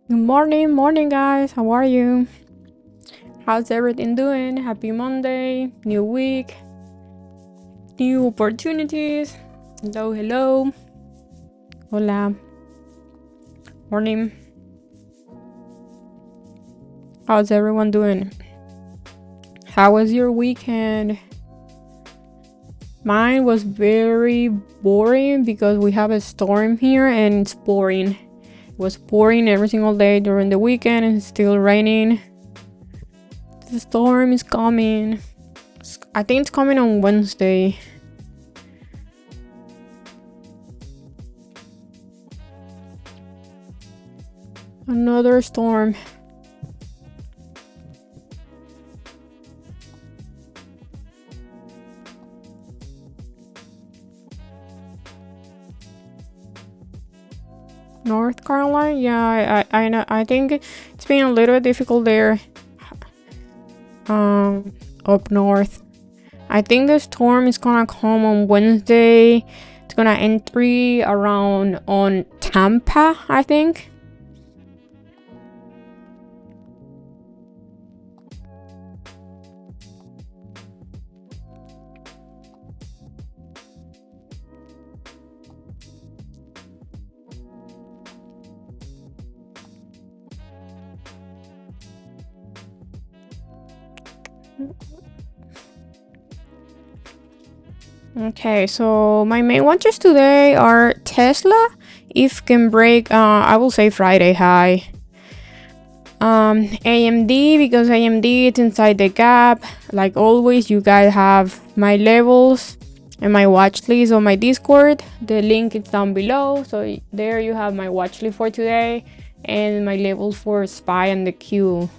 Good morning, guys. How are you? How's everything doing? Happy Monday, new week, new opportunities. Hello. Hola. Morning. How's everyone doing? How was your weekend? Mine was very boring because we have a storm here and it's pouring. It was pouring every single day during the weekend and it's still raining. The storm is coming. I think it's coming on Wednesday. Another storm. North Carolina, yeah, I know. I think it's been a little difficult there, up north. I think the storm is gonna come on Wednesday. It's gonna entry around on Tampa, I think. Okay, so my main watches today are Tesla. If can break, I will say Friday high. AMD, because AMD it's inside the gap. Like always, you guys have my levels and my watch list on my Discord. The link is down below. So there you have my watch list for today and my levels for Spy and the Q.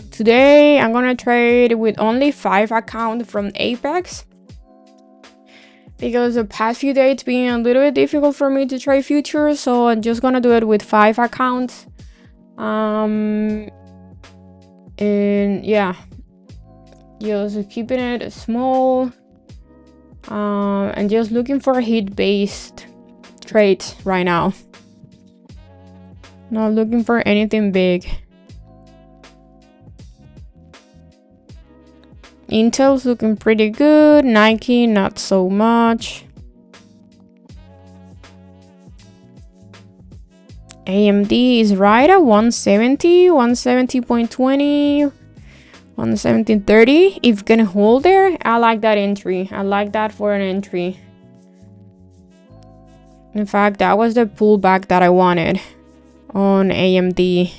Today I'm gonna trade with only 5 accounts from Apex because the past few days it's been a little bit difficult for me to trade futures, so I'm just gonna do it with 5 accounts. And yeah, just keeping it small, and just looking for hit-based trades right now. Not looking for anything big. Intel's looking pretty good. Nike, not so much. AMD is right at 170, 170.20, 117.30. If gonna hold there, I like that entry. I like that for an entry. In fact, that was the pullback that I wanted on AMD.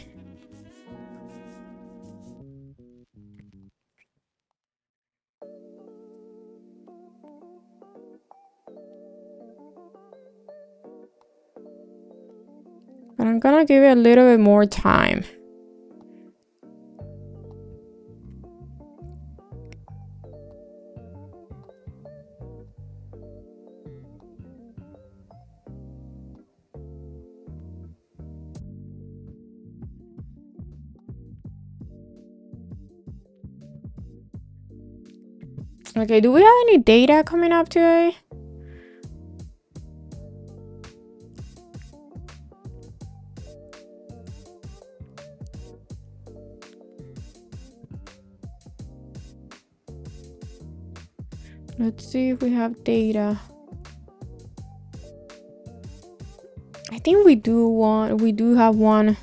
But I'm gonna give it a little bit more time. Okay, do we have any data coming up today? Let's see if we have data. I think we do have one.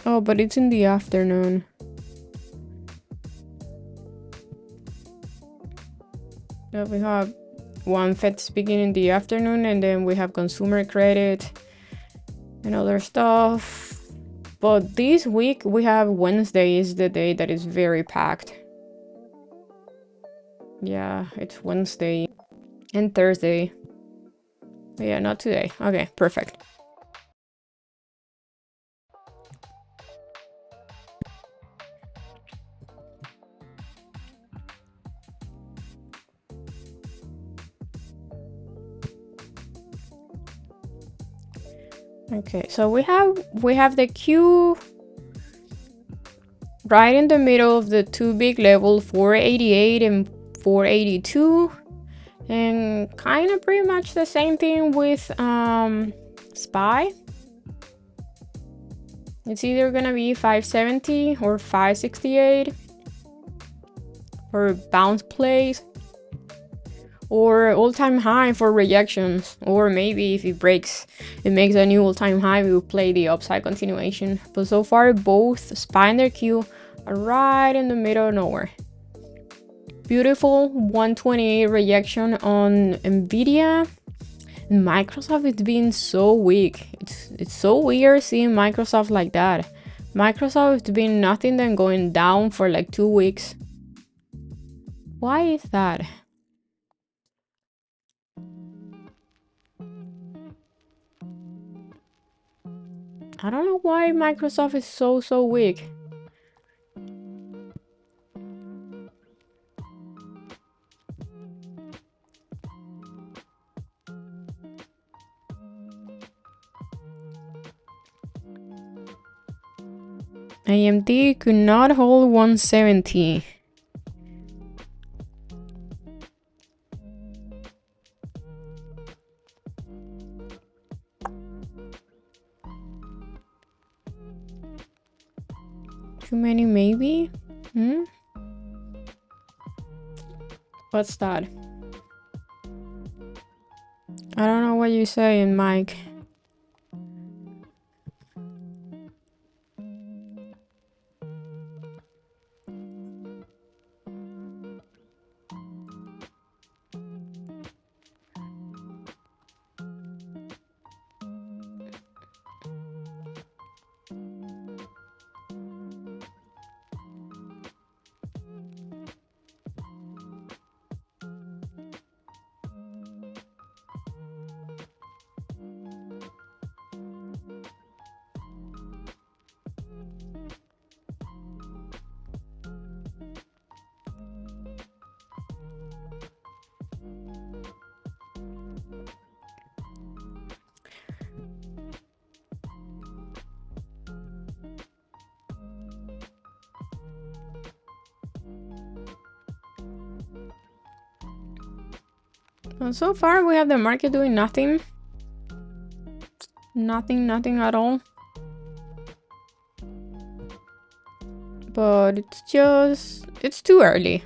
Oh, but it's in the afternoon. Yeah, we have one Fed speaking in the afternoon, and then we have consumer credit and other stuff. But this week we have Wednesday is the day that is very packed. Yeah, it's Wednesday and Thursday. But yeah, not today. Okay, perfect. Okay, so we have the Q. right in the middle of the two big levels, 488 and 482, and kind of pretty much the same thing with SPY. It's either gonna be 570 or 568 for bounce plays, or all-time high for rejections, or maybe if it breaks, it makes a new all-time high, we will play the upside continuation. But so far, both SPY and their Q are right in the middle of nowhere. Beautiful 128 rejection on Nvidia. And Microsoft is being so weak. It's so weird seeing Microsoft like that. Microsoft has been nothing than going down for like 2 weeks. Why is that? I don't know why Microsoft is so weak. AMD could not hold 170. Too many maybe? What's that? I don't know what you're saying, Mike. Well, so far we have the market doing nothing. Nothing at all. But it's too early.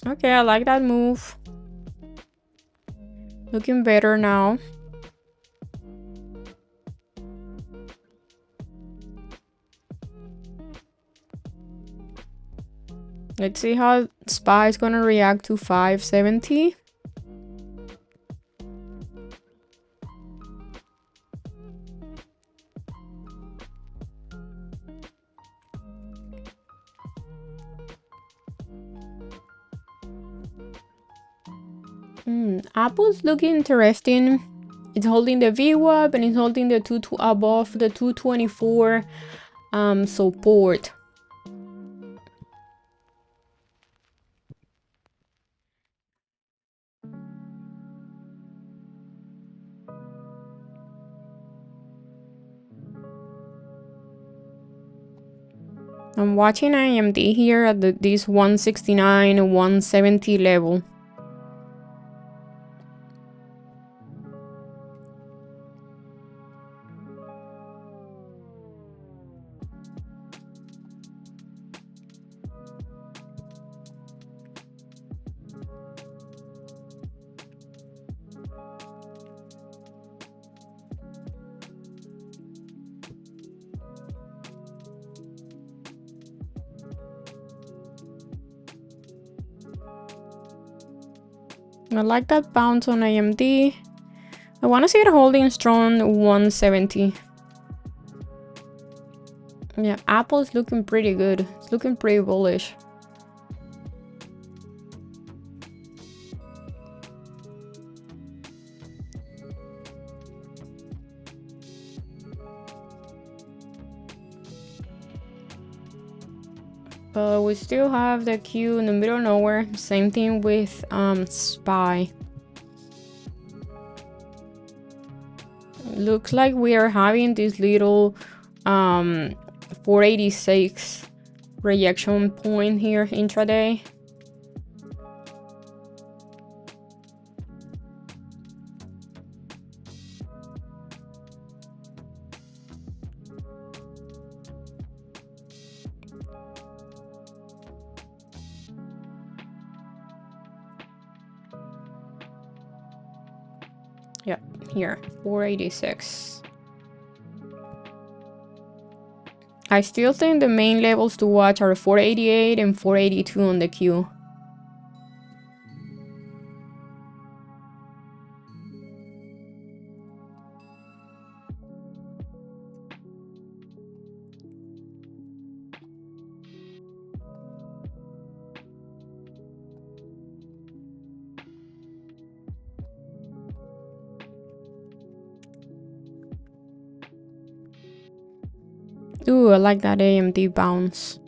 Okay, I like that move. Looking better now. Let's see how SPY is gonna react to 570. Apple's looking interesting. It's holding the VWAP and it's holding the above the 224 support. I'm watching AMD here at this 169 170 level. I like that bounce on AMD. I want to see it holding strong 170. Yeah, Apple's looking pretty good. It's looking pretty bullish. But we still have the Q in the middle of nowhere. Same thing with SPY. Looks like we are having this little 486 rejection point here intraday. Yeah, here, 486. I still think the main levels to watch are 488 and 482 on the Q. Ooh, I like that AMD bounce.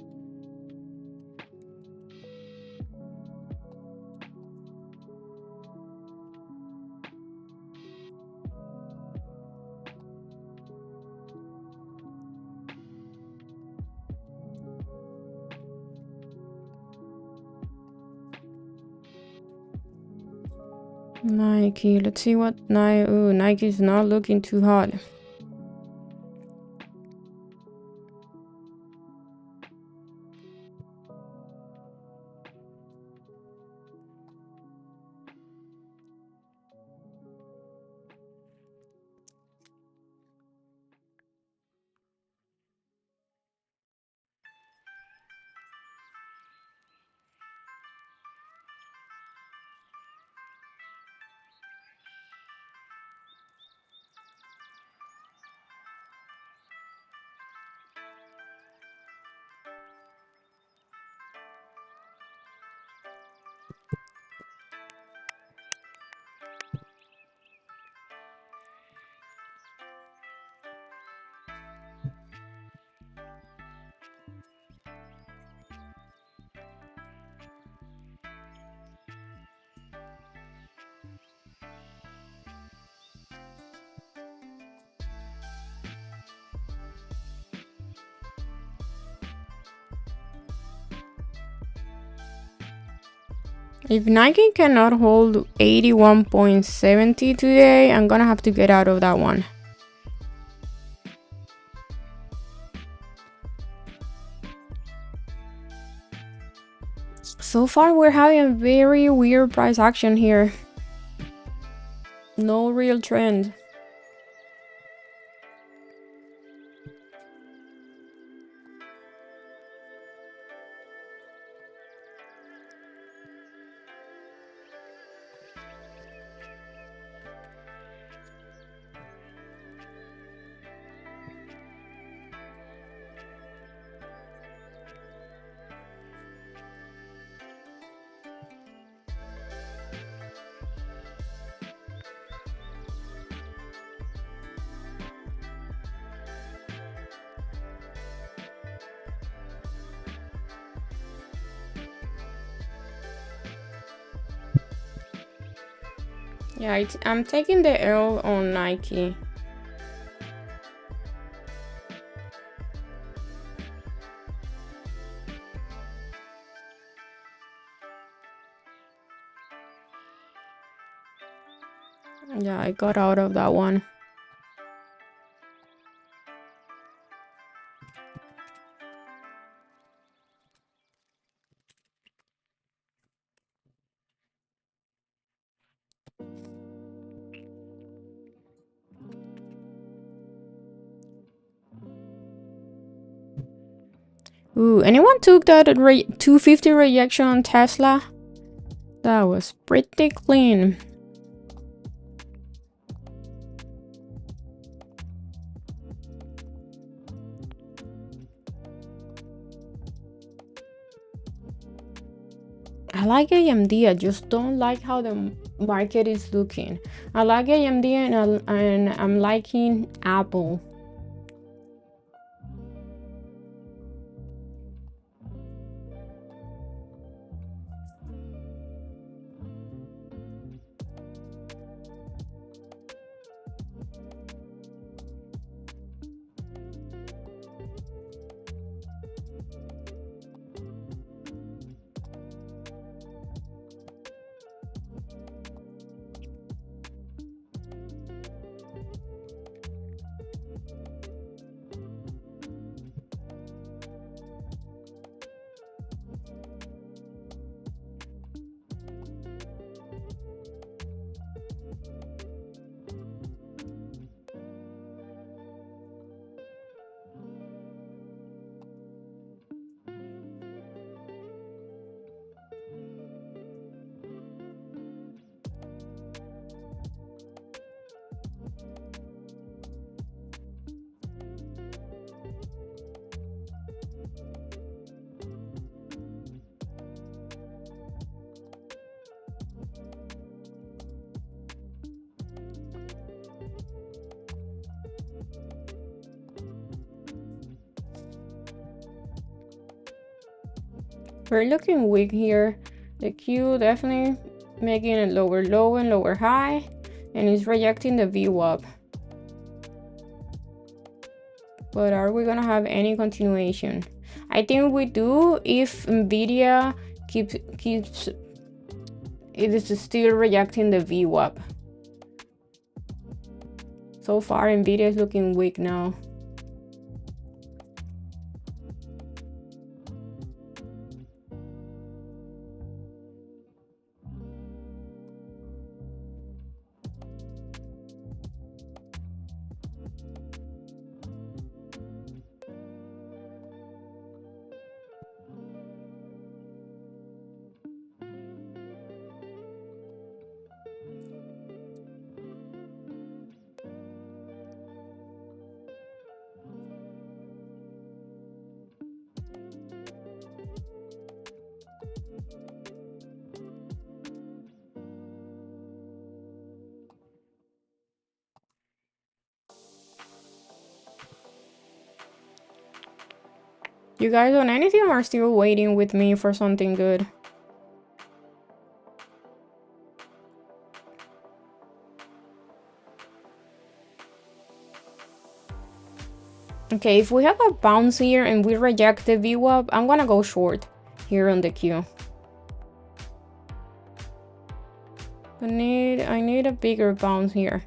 Nike, let's see what Nike. Ooh, Nike's not looking too hot. If Nike cannot hold 81.70 today, I'm gonna have to get out of that one. So far, we're having a very weird price action here. No real trend. Yeah, I'm taking the L on Nike. Yeah, I got out of that one. Ooh, anyone took that 250 rejection on Tesla? That was pretty clean. I like AMD, I just don't like how the market is looking. I like AMD and I'm liking Apple. We're looking weak here. The Q definitely making a lower low and lower high, and it's rejecting the VWAP. But are we gonna have any continuation? I think we do if Nvidia keeps it is still rejecting the VWAP. So far Nvidia is looking weak now. You guys on anything or are still waiting with me for something good? Okay, if we have a bounce here and we reject the VWAP, I'm gonna go short here on the Q. I need a bigger bounce here.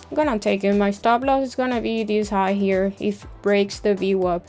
I'm gonna take it. My stop loss is gonna be this high here if it breaks the VWAP.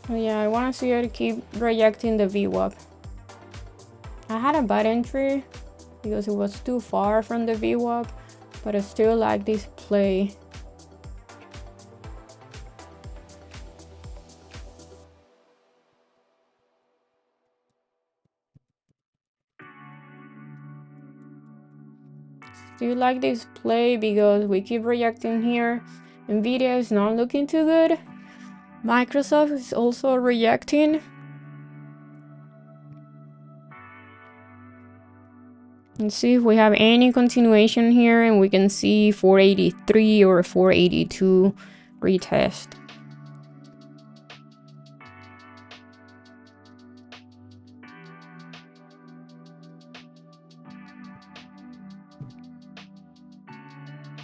Oh yeah, I want to see it keep rejecting the VWAP. I had a bad entry because it was too far from the VWAP, but I still like this play. Still like this play because we keep rejecting here. Nvidia is not looking too good. Microsoft is also rejecting. Let's see if we have any continuation here and we can see 483 or 482 retest.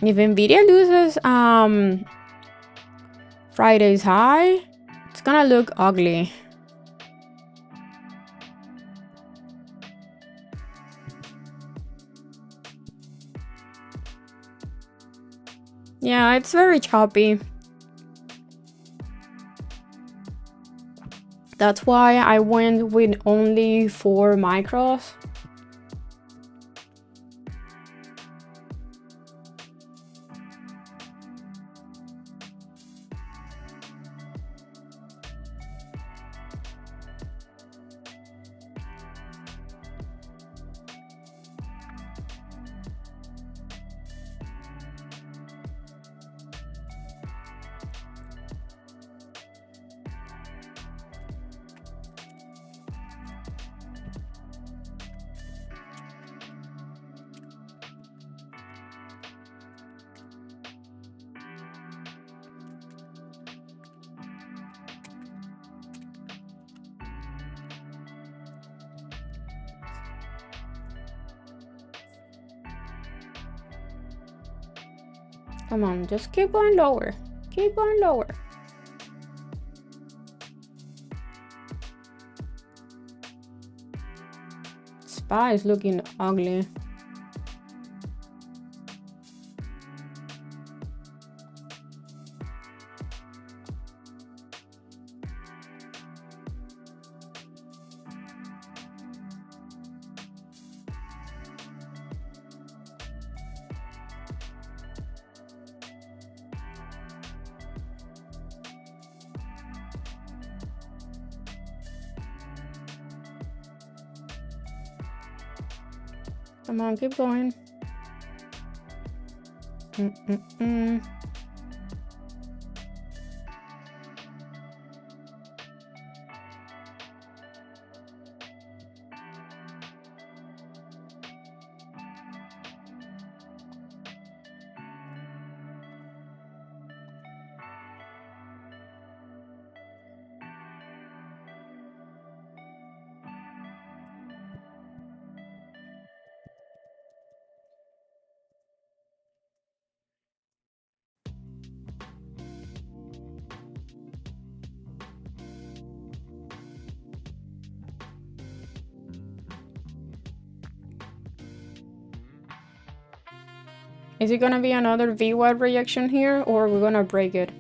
If Nvidia loses Friday's high, it's gonna look ugly. Yeah, it's very choppy. That's why I went with only 4 micros. Come on, just keep going lower. Keep going lower. SPY is looking ugly. Come on, keep going. Is it gonna be another VWAP reaction here, or we're gonna break it?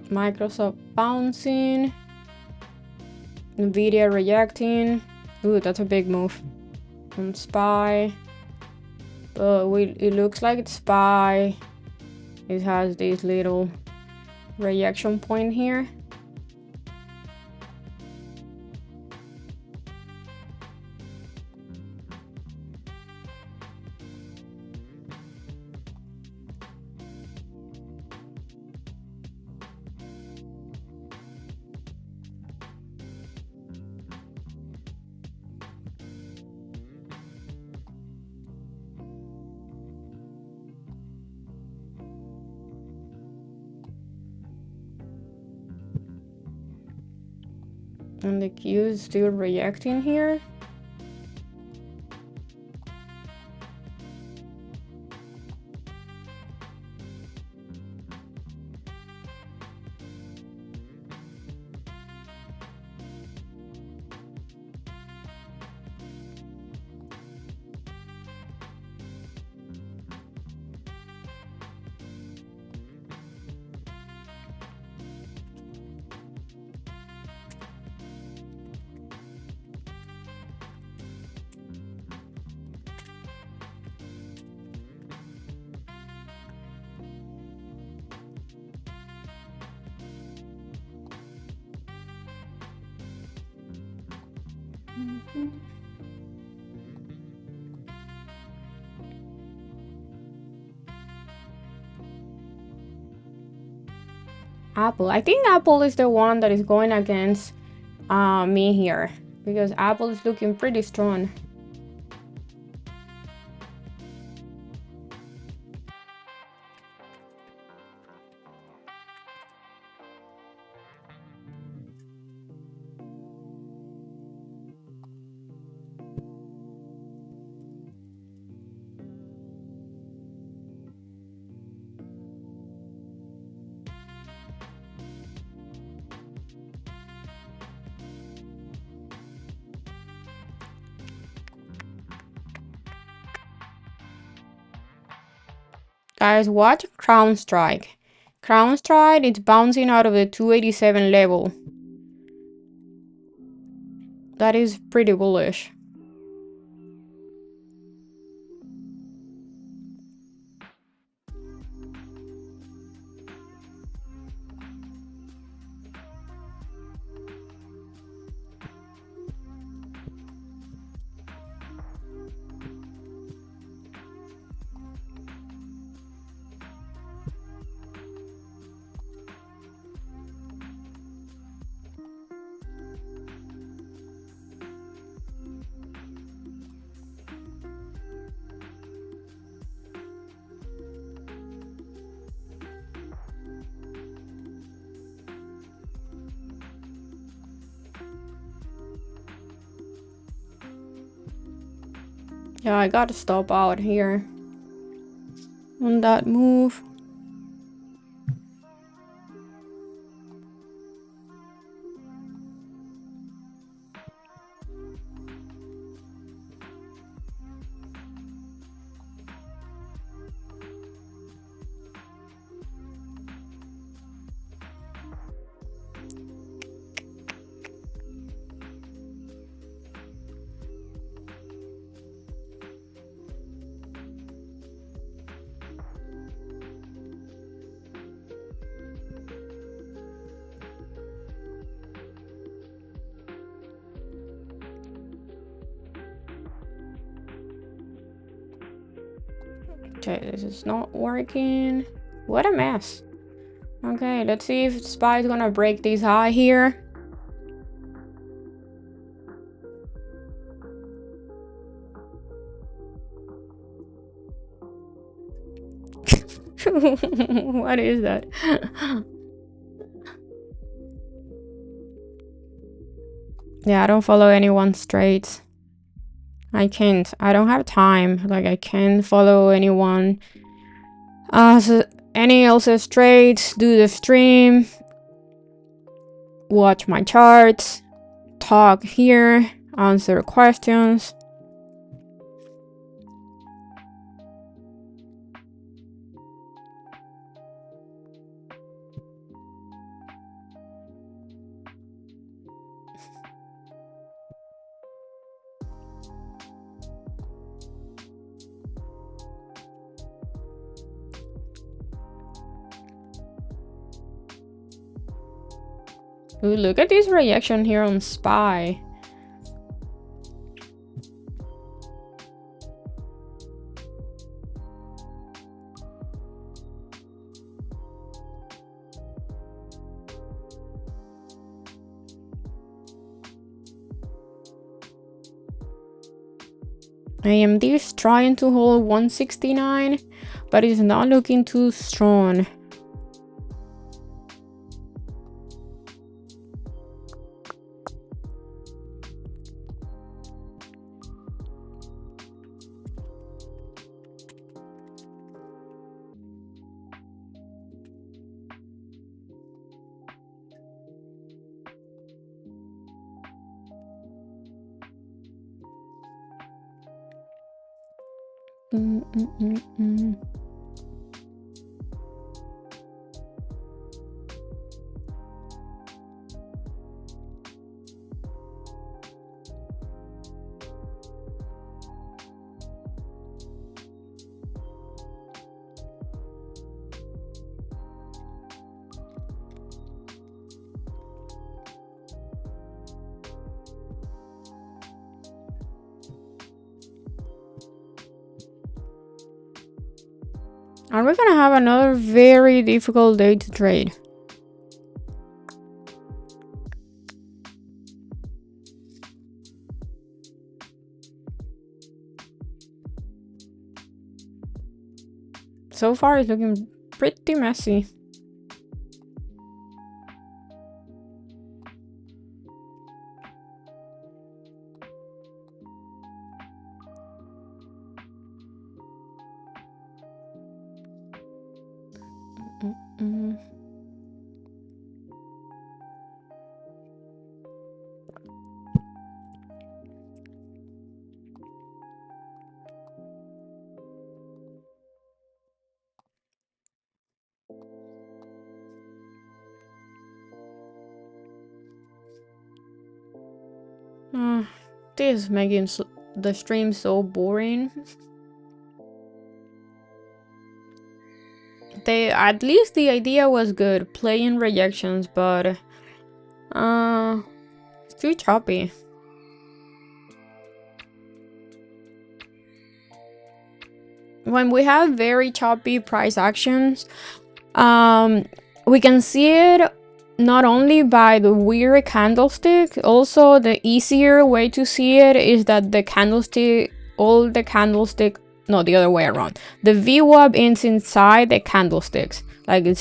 Microsoft bouncing. Nvidia rejecting. Ooh, that's a big move. From SPY. But it looks like it's SPY. It has this little reaction point here. And the Q is still reacting here. Apple. I think Apple is the one that is going against me here, because Apple is looking pretty strong. Guys, watch Crown Strike. Crown Strike is bouncing out of the 287 level. That is pretty bullish. Yeah, I gotta stop out here on that move. Okay, this is not working. What a mess. Okay, let's see if SPY is gonna break this high here. What is that? Yeah, I don't follow anyone's trades. I can't. I don't have time. Like, I can't follow anyone any else's trades, do the stream, watch my charts, talk here, answer questions. Ooh, look at this reaction here on SPY. AMD is trying to hold 169, but it's not looking too strong. And we're gonna have another very difficult day to trade. So far, it's looking pretty messy. This is making the stream so boring. At least the idea was good, playing rejections, but it's too choppy. When we have very choppy price actions, we can see it not only by the weird candlestick, also the easier way to see it is that the candlestick, no, the other way around. The VWAP is inside the candlesticks. Like we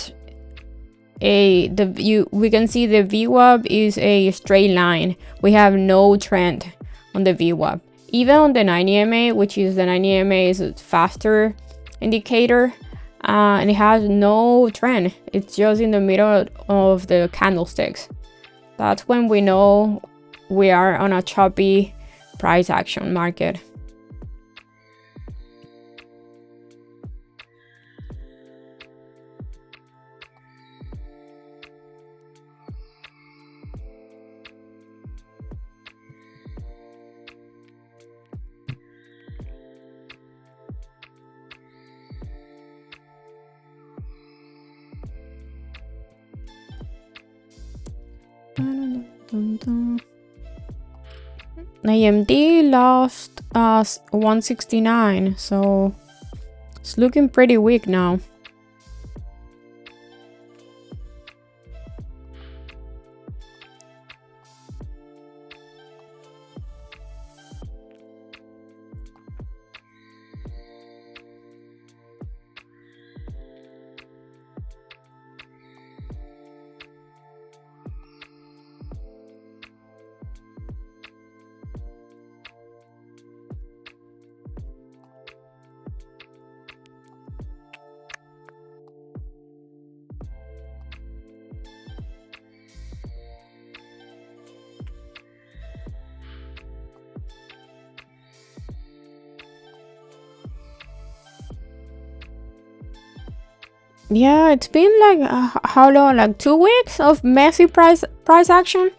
can see the VWAP is a straight line. We have no trend on the VWAP. even on the 90 MA, which is the 90 MA is a faster indicator, and it has no trend. It's just in the middle of the candlesticks. That's when we know we are on a choppy price action market. AMD lost 169, so it's looking pretty weak now. Yeah, it's been like how long? Like 2 weeks of messy price action.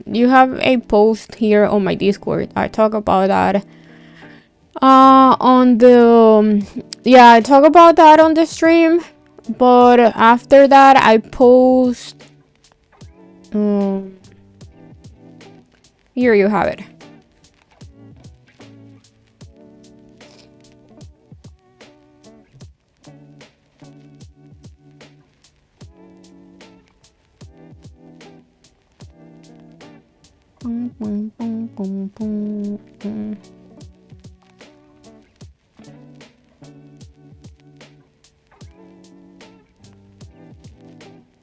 You have a post here on my Discord. I talk about that on the yeah, I talk about that on the stream, but after that I post here you have it.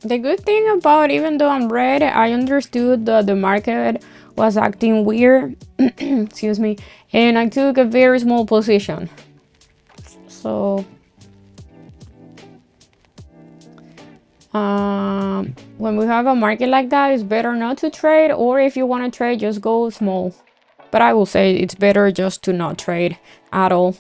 The good thing about, even though I'm red, I understood that the market was acting weird. Excuse me. And I took a very small position. So when we have a market like that, it's better not to trade, or if you want to trade, just go small. But I will say it's better just to not trade at all.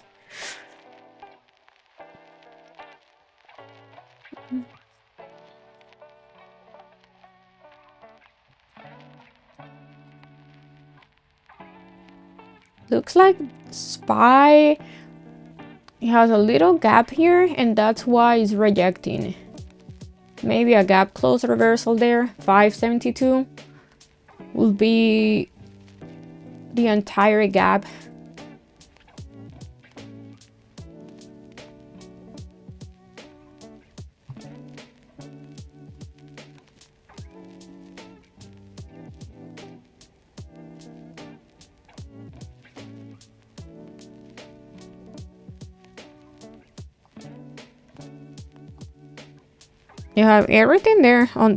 Looks like SPY has a little gap here, and that's why it's rejecting. Maybe a gap close reversal there. 572 will be the entire gap. You have everything there on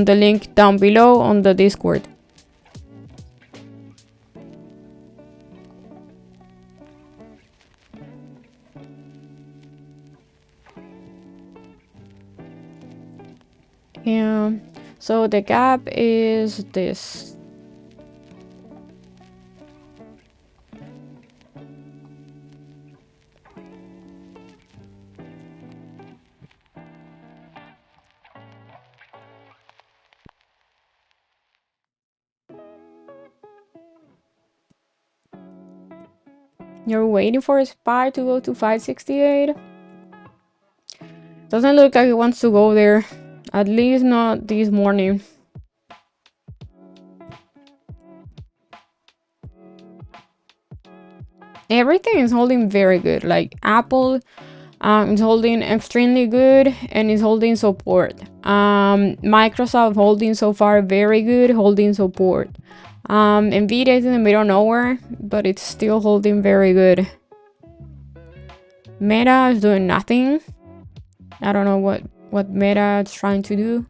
the link down below on the Discord. Yeah, so the gap is this. You're waiting for a SPY to go to 568? Doesn't look like it wants to go there. At least not this morning. Everything is holding very good. Like Apple is holding extremely good and is holding support. Microsoft holding so far very good, holding support. Nvidia is in the middle of nowhere, but it's still holding very good. Meta is doing nothing. I don't know what Meta is trying to do.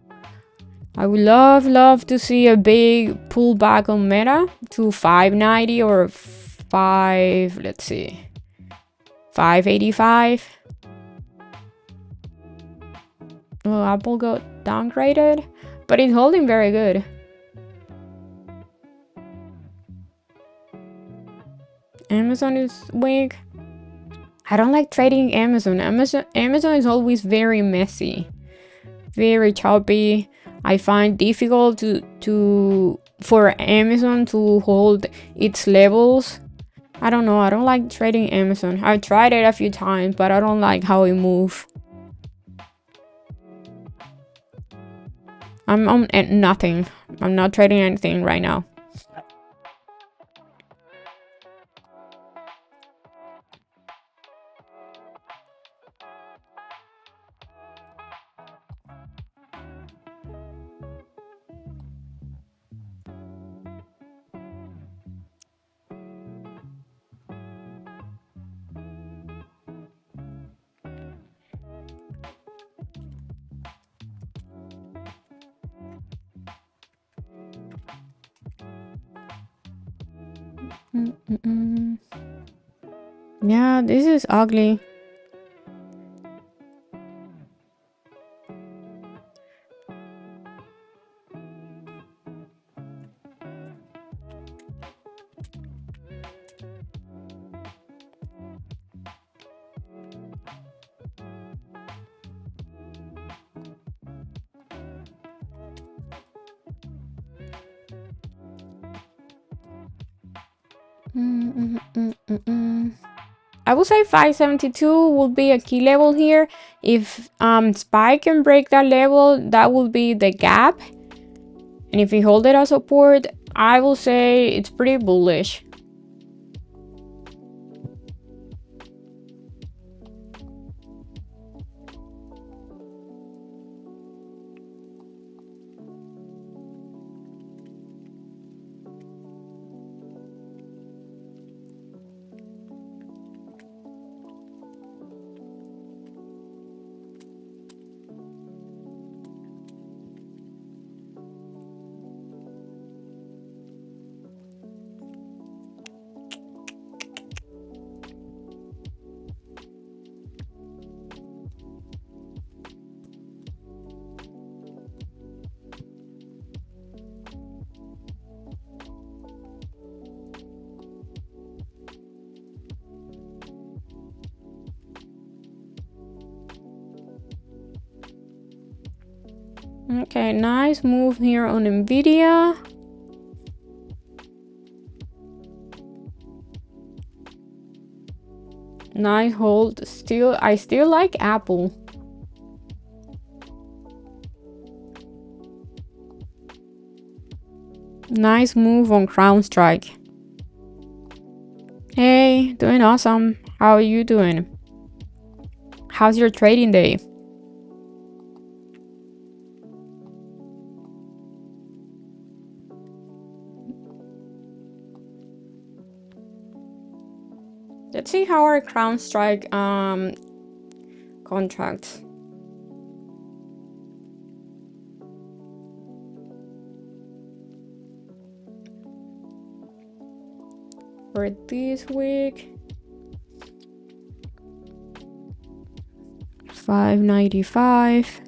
I would love to see a big pullback on Meta to 590 or 585. Well, Apple got downgraded, but it's holding very good. Amazon is weak. I don't like trading Amazon. Amazon is always very messy, very choppy. I find difficult for Amazon to hold its levels. I don't know. I don't like trading Amazon. I've tried it a few times, but I don't like how it moves. I'm on nothing. I'm not trading anything right now. Yeah, this is ugly. I would say 572 would be a key level here. If SPY can break that level, that will be the gap. And if we hold it as support, I will say it's pretty bullish. Okay, nice move here on Nvidia. Nice hold. I still like Apple. Nice move on CrowdStrike. Hey, doing awesome. How are you doing? How's your trading day? Let's see how our CrowdStrike contracts. For this week, 595.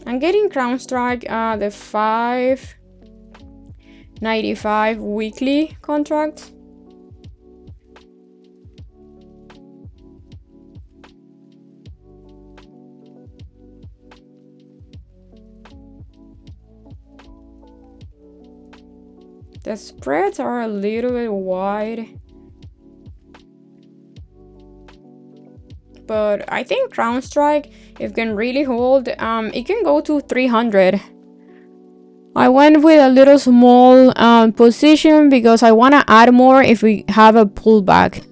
I'm getting CrowdStrike the 595 weekly contract. The spreads are a little bit wide, but I think Crown Strike, if it can really hold, it can go to 300. I went with a little small position because I want to add more if we have a pullback.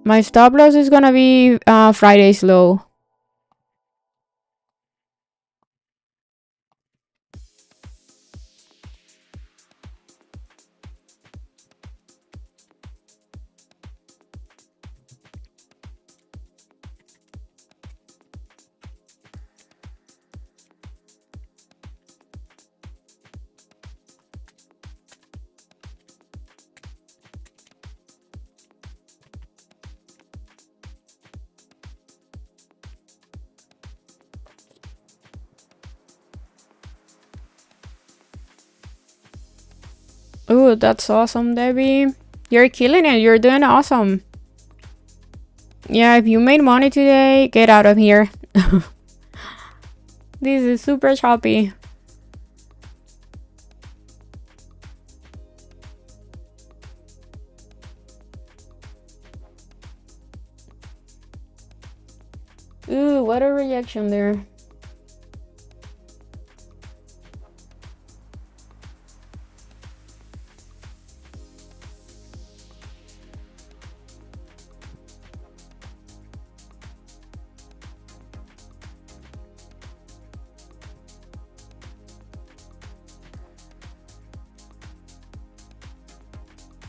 My stop loss is gonna be Friday's low. Ooh, that's awesome, Debbie. You're killing it. You're doing awesome. Yeah, if you made money today, get out of here. This is super choppy. Ooh, what a reaction there.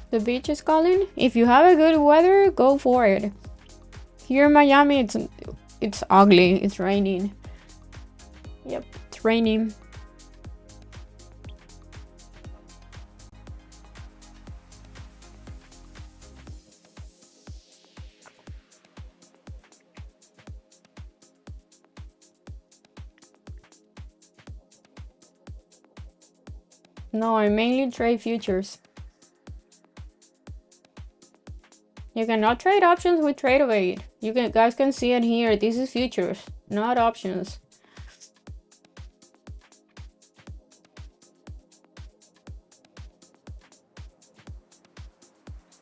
The beach is calling. If you have a good weather, go for it. Here in Miami, it's ugly. It's raining. Yep, it's raining. No, I mainly trade futures. You cannot trade options with TradeAway. Guys can see it here. This is futures, not options.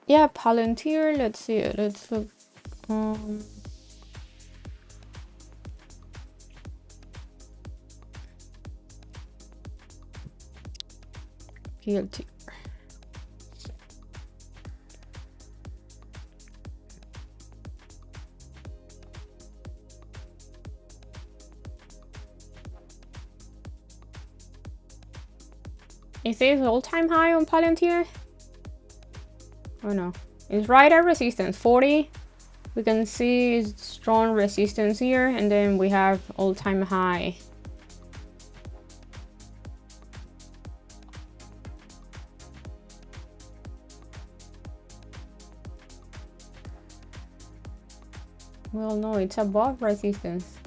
Yeah, Palantir. Let's see it. Let's look. PLT. Is this all-time high on Palantir? Oh no, it's right at resistance 40. We can see strong resistance here, and then we have all-time high. Well, no, it's above resistance.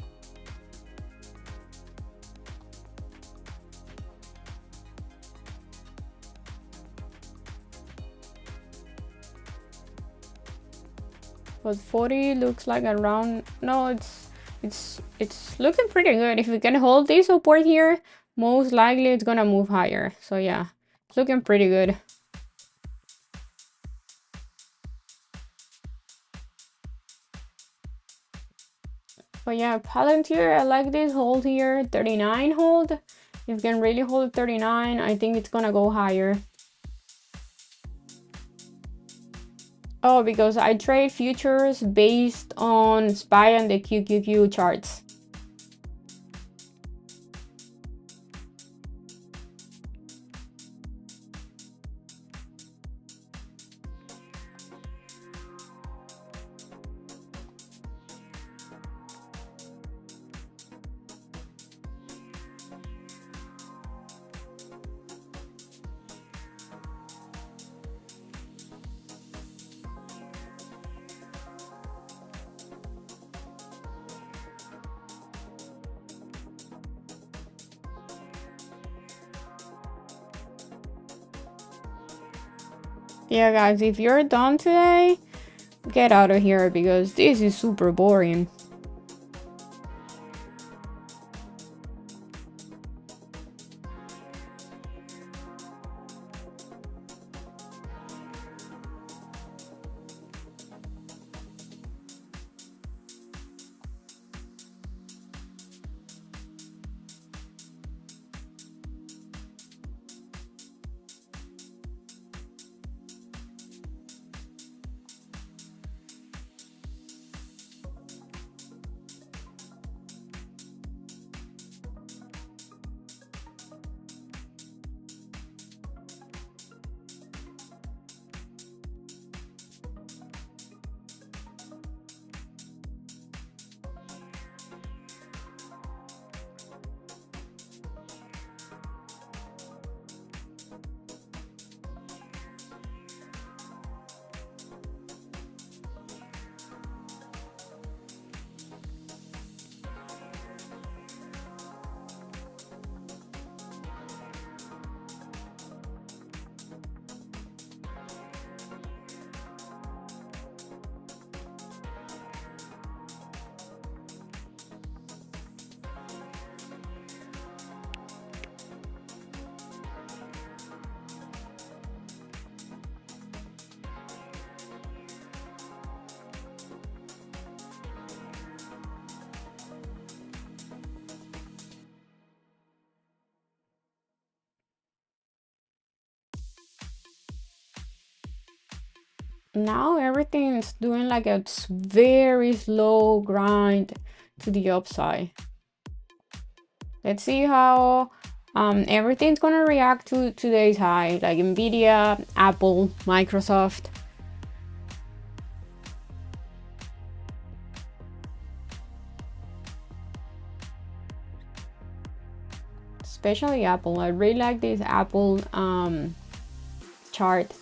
But 40 looks like around. No, it's looking pretty good. If we can hold this support here, most likely it's gonna move higher. So yeah, it's looking pretty good. But yeah, Palantir, I like this hold here, 39 hold. If you can really hold 39, I think it's gonna go higher. Oh, because I trade futures based on SPY and the QQQ charts. Yeah, guys, if you're done today, get out of here because this is super boring. now everything's doing like a very slow grind to the upside. Let's see how everything's gonna react to today's high, like Nvidia, Apple, Microsoft. Especially Apple. I really like this Apple chart.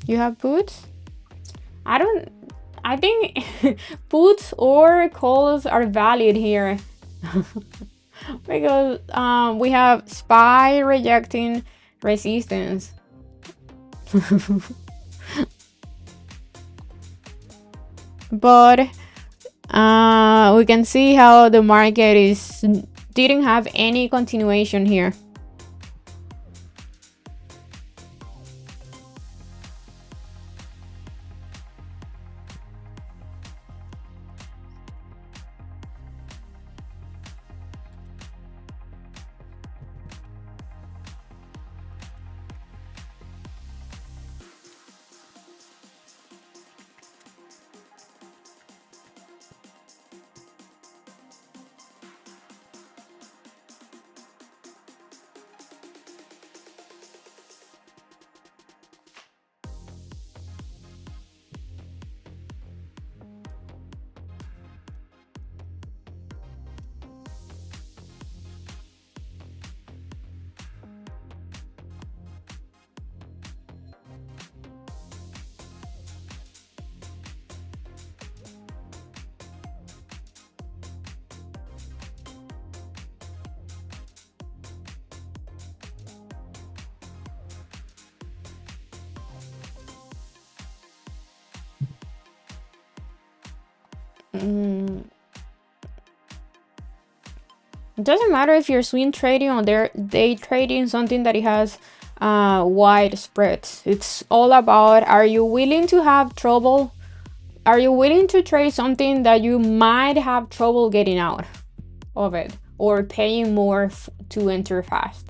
You have puts? I think puts or calls are valid here. Because we have SPY rejecting resistance. But we can see how the market didn't have any continuation here. It doesn't matter if you're swing trading or day trading, something that it has wide spreads. It's all about, are you willing to have trouble? Are you willing to trade something that you might have trouble getting out of it, or paying more to enter fast?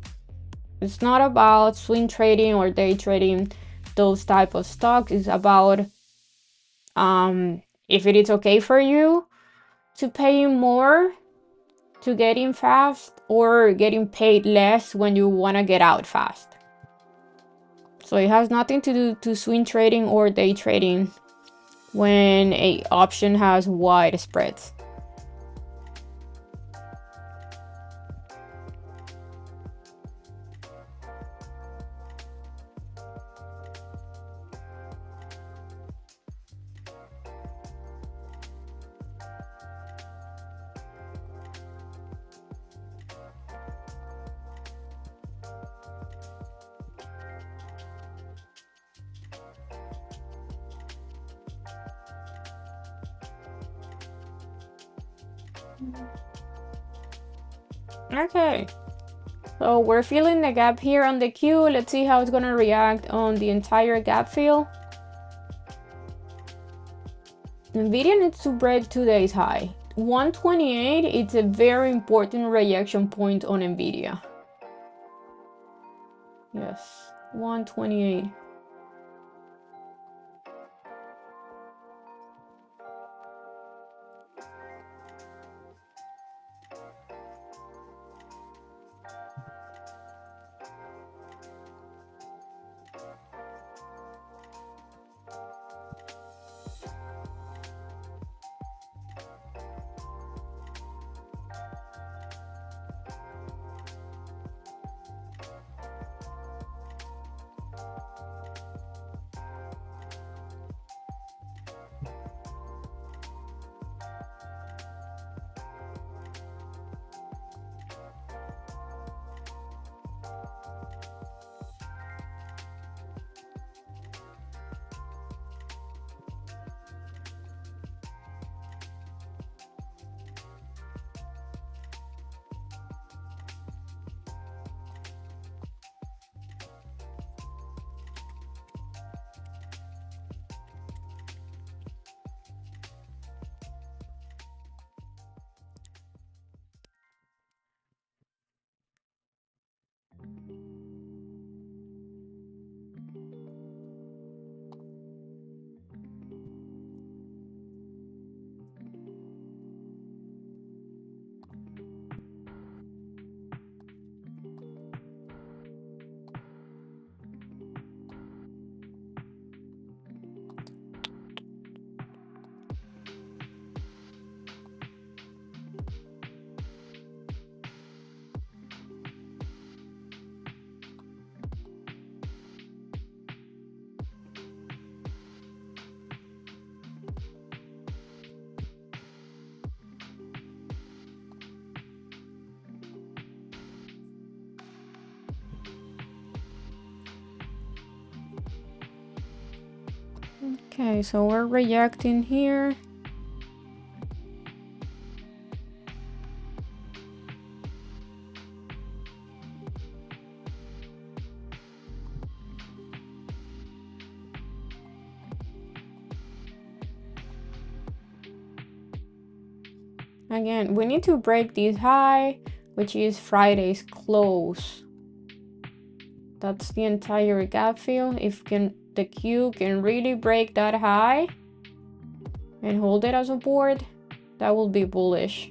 It's not about swing trading or day trading, those type of stocks. It's about if it is okay for you to pay more to get in fast, or getting paid less when you want to get out fast. So it has nothing to do to swing trading or day trading when a option has wide spreads. Okay, so we're filling the gap here on the Q. Let's see how it's gonna react on the entire gap fill. Nvidia needs to break today's high. 128, it's a very important reaction point on Nvidia. Yes, 128. Okay, so we're reacting here. Again, we need to break this high, which is Friday's close. That's the entire gap fill. If the Q can really break that high and hold it as a board, that will be bullish.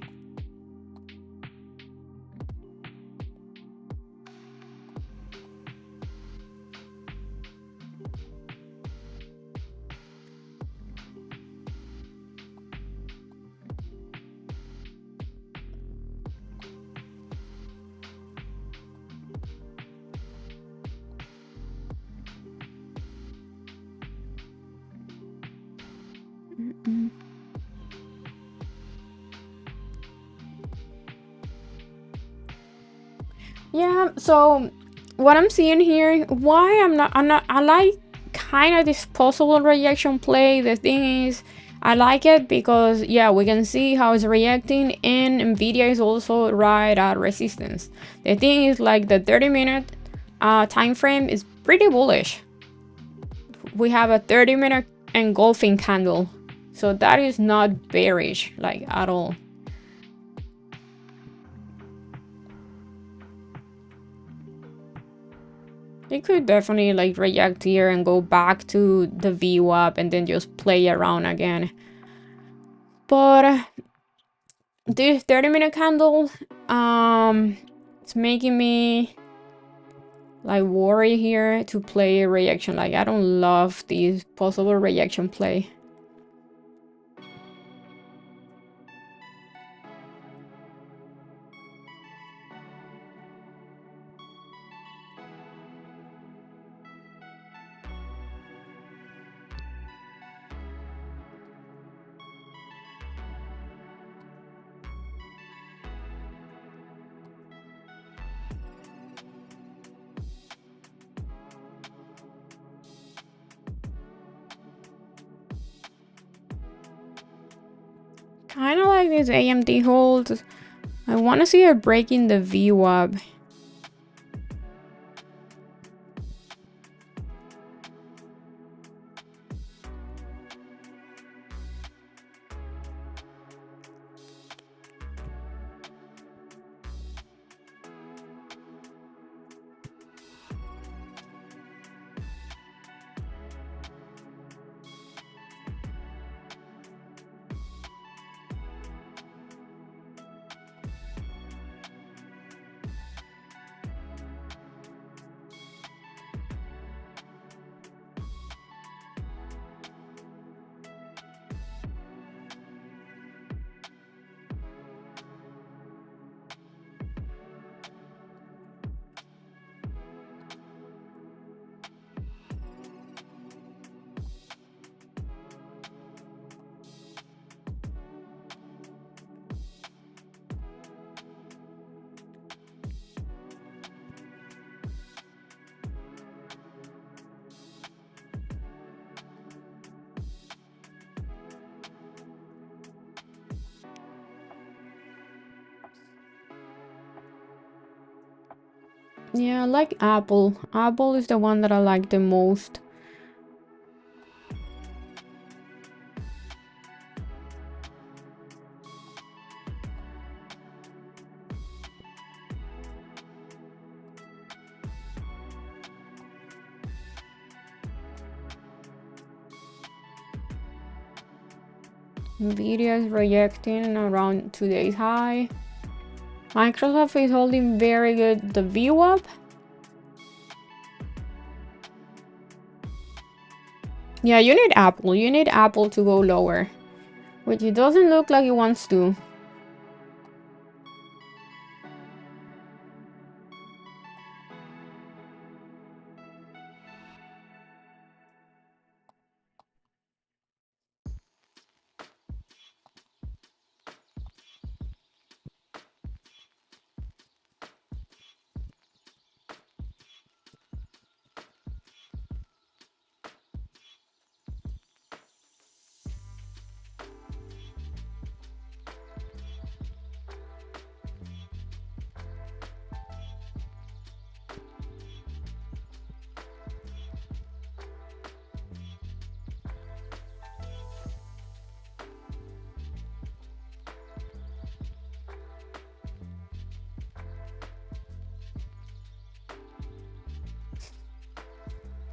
Yeah, so what I'm seeing here, why I like kind of this possible reaction play. The thing is, I like it because, yeah, we can see how it's reacting, and Nvidia is also right at resistance. The thing is, like, the 30-minute time frame is pretty bullish. We have a 30-minute engulfing candle, so that is not bearish, like, at all. It could definitely, like, react here and go back to the VWAP and then just play around again. But this 30-minute candle, it's making me, like, worry here to play a reaction. Like, I don't love this possible reaction play. Kind of like this AMD hold. I want to see it breaking the VWAP. Yeah, I like Apple. Apple is the one that I like the most. Nvidia is reacting around today's high. Microsoft is holding very good the VWAP. Yeah, you need Apple. You need Apple to go lower, which it doesn't look like it wants to.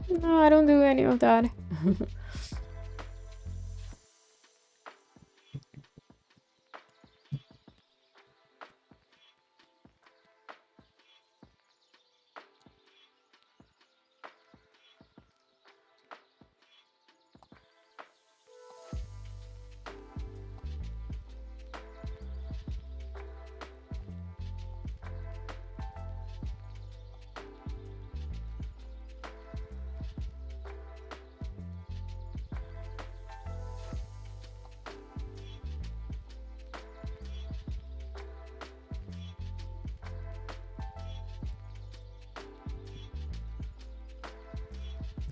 No, I don't do any of that.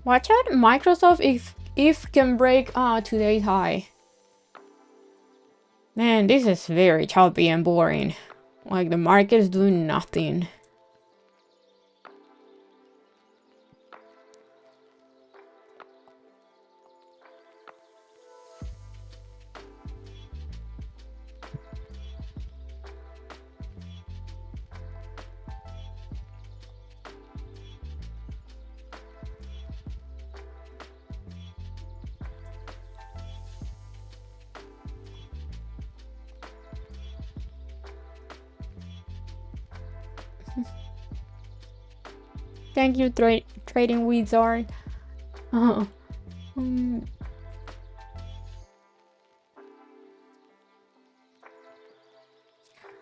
Watch out, Microsoft if can break today's high. Man, this is very choppy and boring. Like the market's doing nothing. Thank you, trading wizard. Mm,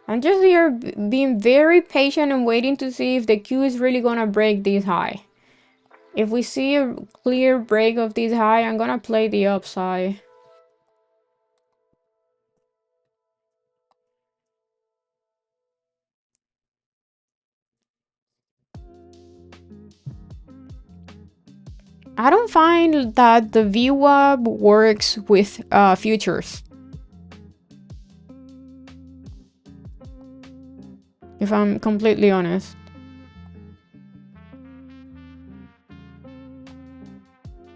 I'm just here being very patient and waiting to see if the Q is really gonna break this high. If we see a clear break of this high, I'm gonna play the upside. I don't find that the VWAP works with futures. If I'm completely honest.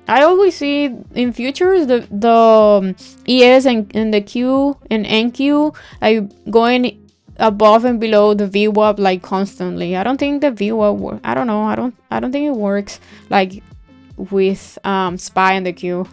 I always see in futures the ES and the Q and NQ like going above and below the VWAP like constantly. I don't think the VWAP I don't know. I don't think it works like with SPY and the Q.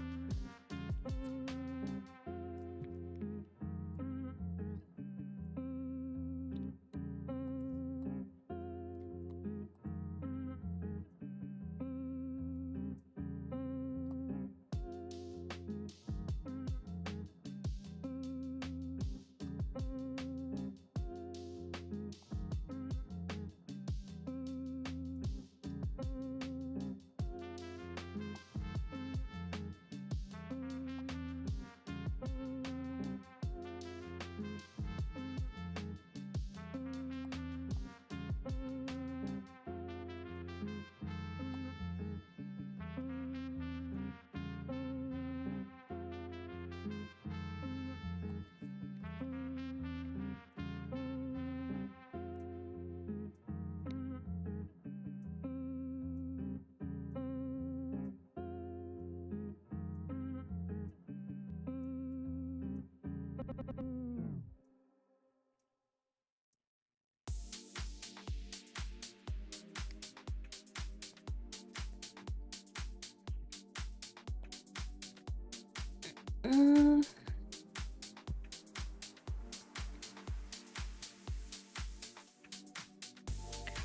Mm.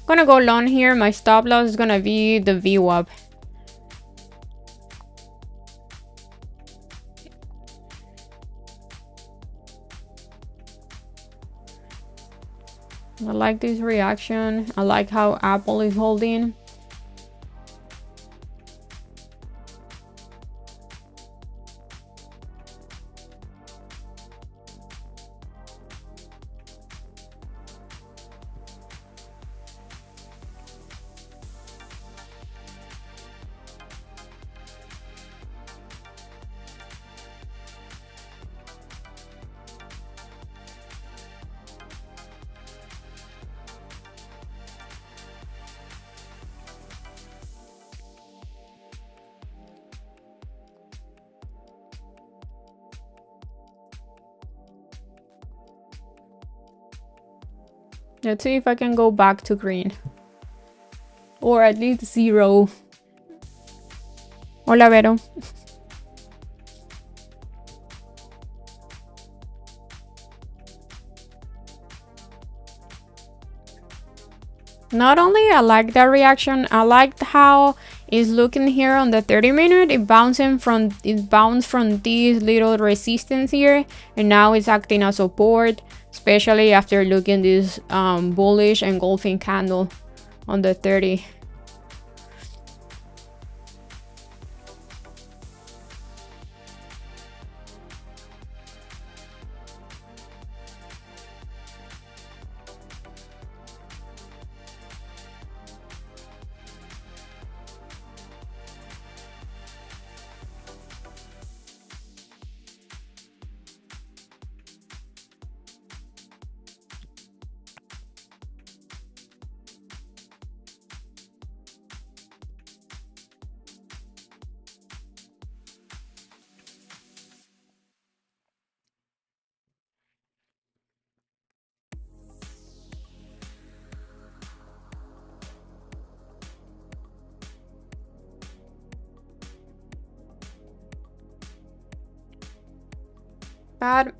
Gonna go long here. My stop loss is gonna be the VWAP. I like this reaction. I like how Apple is holding. Let's see if I can go back to green. Or at least 0. Hola, Vero. Not only I like that reaction, I liked how it's looking here on the 30-minute. It bounced from this little resistance here, and now it's acting as support, especially after looking this bullish engulfing candle on the 30.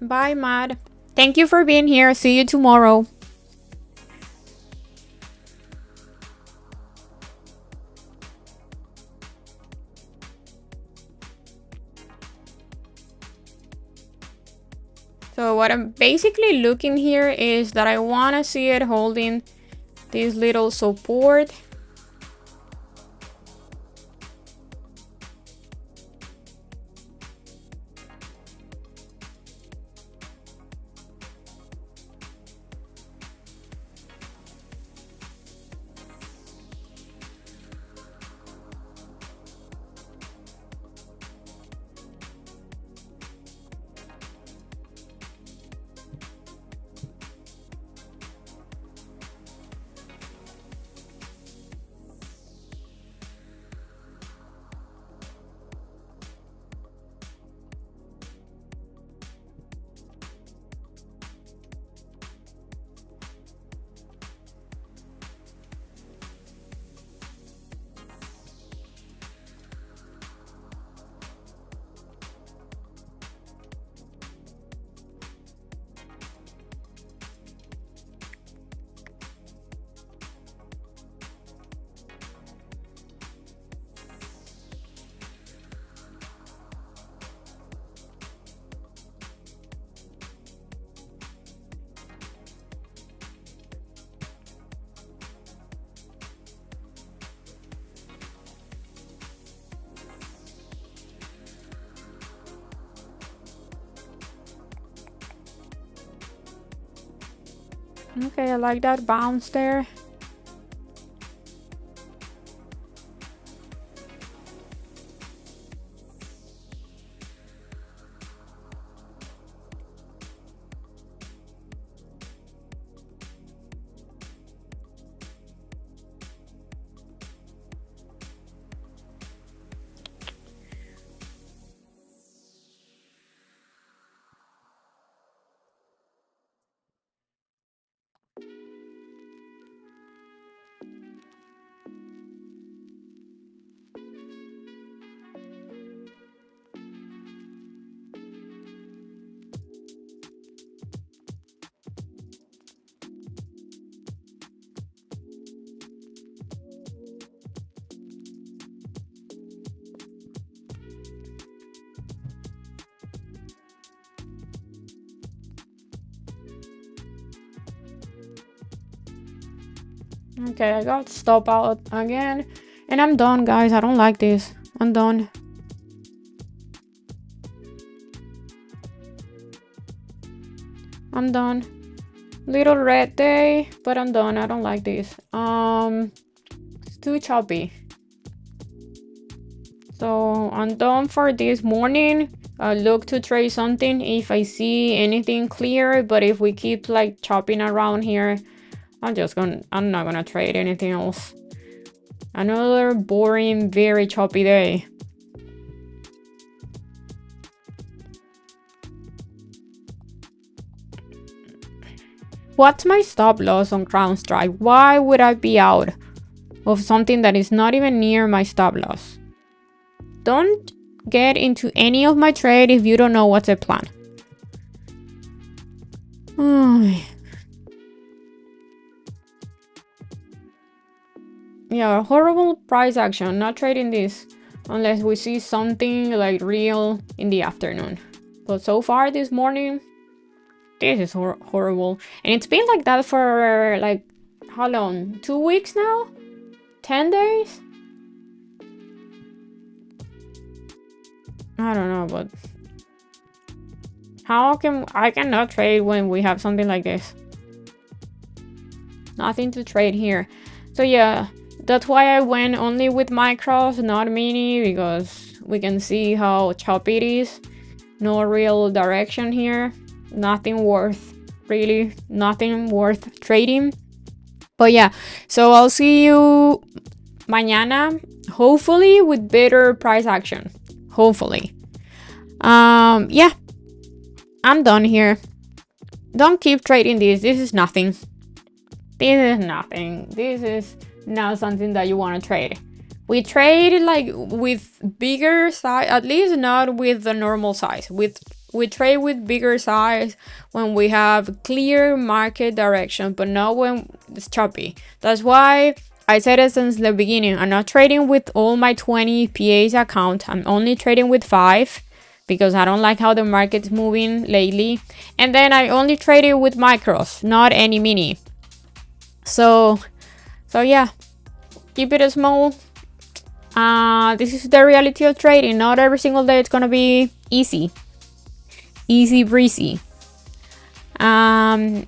Bye, Mad. Thank you for being here. See you tomorrow. So what I'm basically looking here is that I want to see it holding this little support. Okay, I like that bounce there. Okay, I got stop out again. And I'm done, guys. I don't like this. I'm done. I'm done. Little red day, but I'm done. I don't like this. It's too choppy. So I'm done for this morning. I look to trade something if I see anything clear, but if we keep like chopping around here, I'm not gonna trade anything else. Another boring, very choppy day. What's my stop loss on Crown Strike? Why would I be out of something that is not even near my stop loss? don't get into any of my trade if you don't know what's the plan. Yeah, horrible price action. Not trading this unless we see something like real in the afternoon. But so far this morning, this is horrible. And it's been like that for like, how long? 2 weeks now? 10 days? I don't know, but how can I cannot trade when we have something like this? Nothing to trade here. So yeah, that's why I went only with micros, not mini, because we can see how choppy it is. No real direction here. Nothing worth, really, nothing worth trading. But yeah, so I'll see you mañana, hopefully with better price action. Hopefully. Yeah, I'm done here. Don't keep trading this. This is nothing. This is nothing. This is not something that you want to trade. We trade like with bigger size, at least not with the normal size. We trade with bigger size when we have clear market direction, but not when it's choppy. That's why I said it since the beginning. I'm not trading with all my 20 PAs account. I'm only trading with 5 because I don't like how the market's moving lately. And then I only traded with micros, not any mini. So yeah, keep it small. This is the reality of trading. Not every single day it's gonna be easy breezy. And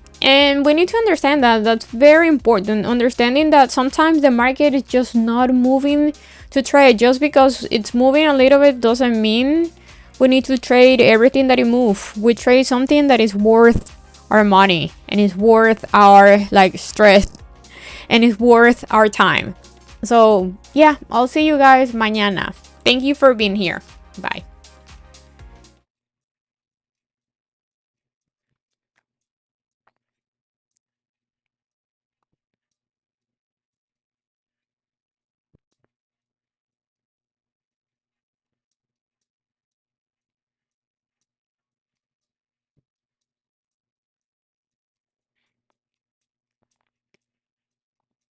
we need to understand that. That's very important. Understanding that sometimes the market is just not moving to trade. Just because it's moving a little bit doesn't mean we need to trade everything that it moves. We trade something that is worth our money and is worth our like stress and is worth our time. So yeah, I'll see you guys mañana. Thank you for being here. Bye.